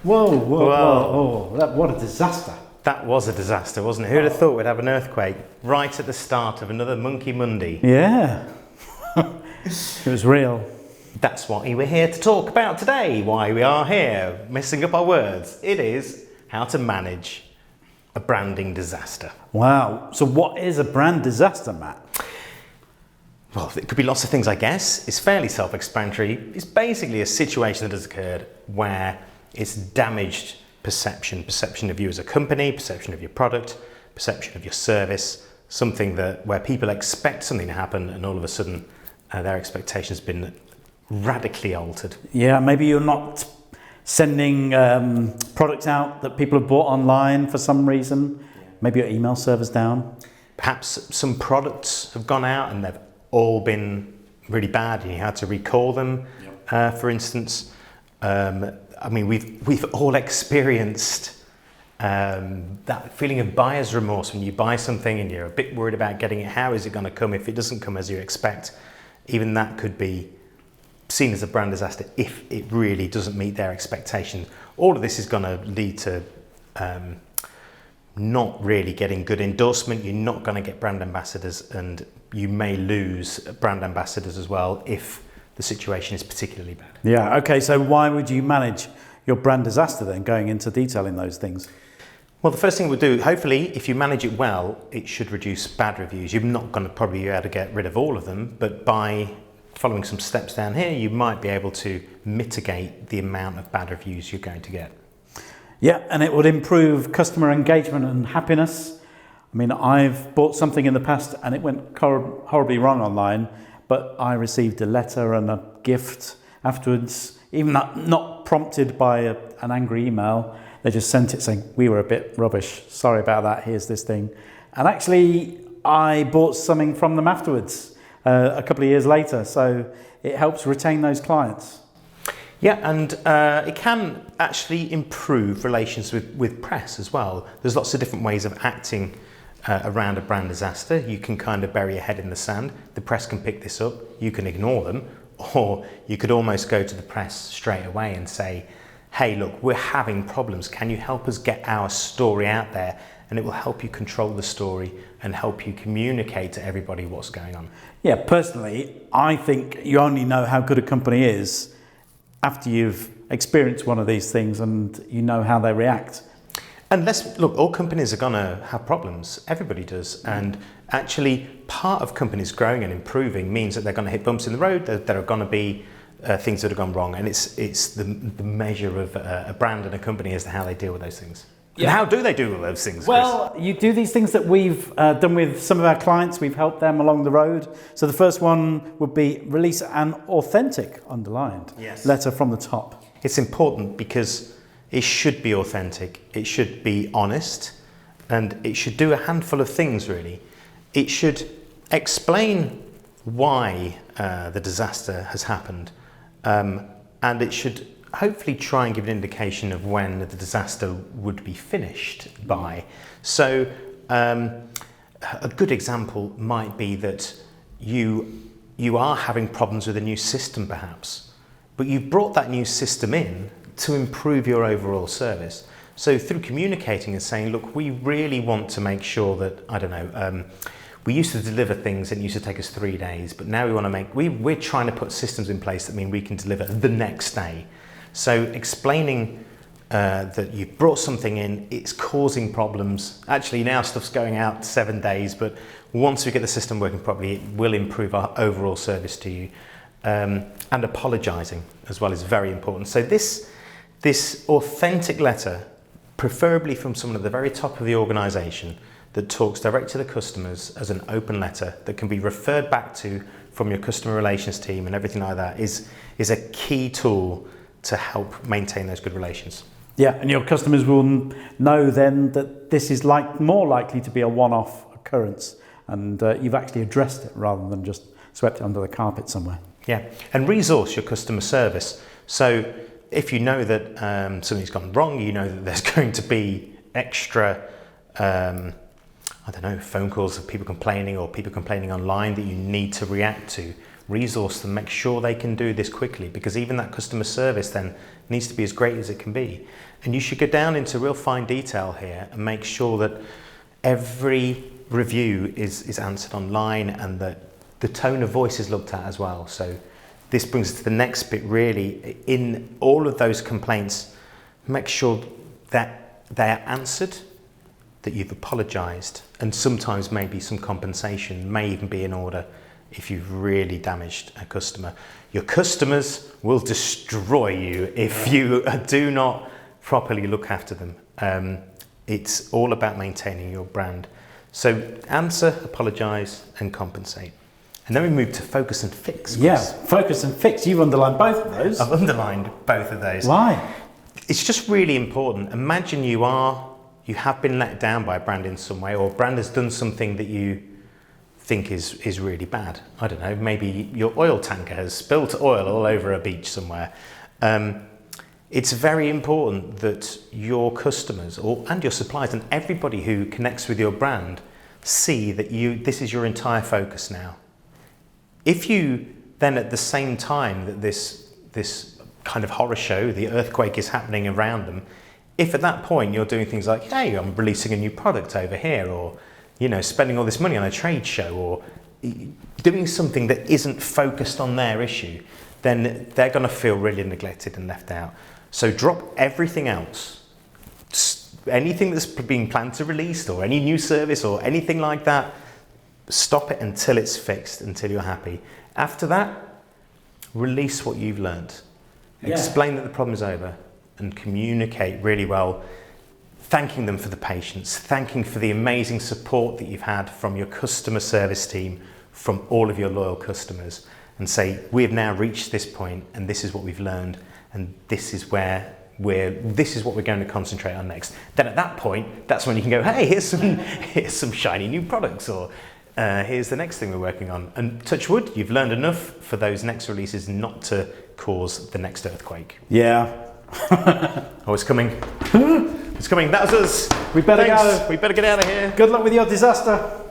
Whoa. What a disaster. That was a disaster, wasn't it? Who'd have thought we'd have an earthquake right at the start of another Monkey Monday? Yeah. It was real. That's what we're here to talk about today, why we are here, messing up our words. It is how to manage a branding disaster. Wow. So what is a brand disaster, Matt? Well, it could be lots of things, I guess. It's fairly self-explanatory. It's basically a situation that has occurred where it's damaged perception of you as a company, perception of your product, perception of your service, something where people expect something to happen and all of a sudden their expectation has been radically altered. Yeah, maybe you're not sending products out that people have bought online for some reason. Maybe your email server's down. Perhaps some products have gone out and they've all been really bad and you had to recall them, for instance. I mean, we've all experienced that feeling of buyer's remorse when you buy something and you're a bit worried about getting it. How is it going to come if it doesn't come as you expect? Even that could be seen as a brand disaster if it really doesn't meet their expectations. All of this is going to lead to not really getting good endorsement. You're not going to get brand ambassadors, and you may lose brand ambassadors as well if the situation is particularly bad. Yeah, okay, so why would you manage your brand disaster then, going into detail in those things? Well, the first thing we'll do, hopefully, if you manage it well, it should reduce bad reviews. You're not going to probably be able to get rid of all of them, but by following some steps down here, you might be able to mitigate the amount of bad reviews you're going to get. Yeah, and it would improve customer engagement and happiness. I mean, I've bought something in the past and it went horribly wrong online, but I received a letter and a gift afterwards, even not prompted by an angry email. They just sent it saying, we were a bit rubbish, sorry about that, here's this thing. And actually, I bought something from them afterwards, a couple of years later, so it helps retain those clients. Yeah, and it can actually improve relations with press as well. There's lots of different ways of acting around a brand disaster. You can kind of bury your head in the sand. The press can pick this up. You can ignore them, or you could almost go to the press straight away and say, hey, look, we're having problems. Can you help us get our story out there? And it will help you control the story and help you communicate to everybody what's going on. Yeah, personally, I think you only know how good a company is after you've experienced one of these things and you know how they react. And look, all companies are going to have problems. Everybody does. And actually, part of companies growing and improving means that they're going to hit bumps in the road. There are going to be things that have gone wrong. And it's the measure of a brand and a company as to how they deal with those things. Yeah. And how do they do all those things, Well, Chris? You do these things that we've done with some of our clients. We've helped them along the road. So the first one would be release an authentic, underlined, letter from the top. It's important because it should be authentic, it should be honest, and it should do a handful of things, really. It should explain why the disaster has happened, and it should hopefully try and give an indication of when the disaster would be finished by. So a good example might be that you are having problems with a new system perhaps, but you've brought that new system in to improve your overall service. So through communicating and saying, look, we really want to make sure that, I don't know, we used to deliver things and it used to take us 3 days, but now we want to we're trying to put systems in place that mean we can deliver the next day. So explaining that you've brought something in, it's causing problems. Actually now stuff's going out 7 days, but once we get the system working properly, it will improve our overall service to you. And apologising as well is very important. So this authentic letter, preferably from someone at the very top of the organisation, that talks direct to the customers as an open letter that can be referred back to from your customer relations team and everything like that is a key tool to help maintain those good relations. Yeah, and your customers will know then that this is more likely to be a one-off occurrence, and you've actually addressed it rather than just swept it under the carpet somewhere. Yeah, and resource your customer service. So if you know that something's gone wrong, you know that there's going to be extra phone calls of people complaining or people complaining online that you need to react to. resource them, make sure they can do this quickly, because even that customer service then needs to be as great as it can be. And you should go down into real fine detail here and make sure that every review is answered online and that the tone of voice is looked at as well. So this brings us to the next bit really. In all of those complaints, make sure that they are answered, that you've apologised, and sometimes maybe some compensation may even be in order if you've really damaged a customer. Your customers will destroy you if you do not properly look after them. It's all about maintaining your brand. So answer, apologise and compensate. And then we move to focus and fix. Yeah, focus and fix. You've underlined both of those. I've underlined both of those. Why? It's just really important. Imagine you have been let down by a brand in some way, or a brand has done something that you think is really bad. I don't know, maybe your oil tanker has spilt oil all over a beach somewhere. It's very important that your customers and your suppliers and everybody who connects with your brand see that this is your entire focus now. If you then at the same time that this kind of horror show, the earthquake is happening around them, if at that point you're doing things like, hey, I'm releasing a new product over here, or spending all this money on a trade show, or doing something that isn't focused on their issue, then they're going to feel really neglected and left out. So drop everything else. Anything that's being planned to release, or any new service or anything like that, stop it until it's fixed, until you're happy. After that, release what you've learned. Yeah. Explain that the problem is over and communicate really well, thanking them for the patience, thanking for the amazing support that you've had from your customer service team, from all of your loyal customers, and say, we have now reached this point and this is what we've learned, and this is what we're going to concentrate on next. Then at that point, that's when you can go, hey, here's some shiny new products, or here's the next thing we're working on. And touch wood, you've learned enough for those next releases not to cause the next earthquake. Yeah. Oh, it's coming. It's coming. That was us. We better go. We better get out of here. Good luck with your disaster.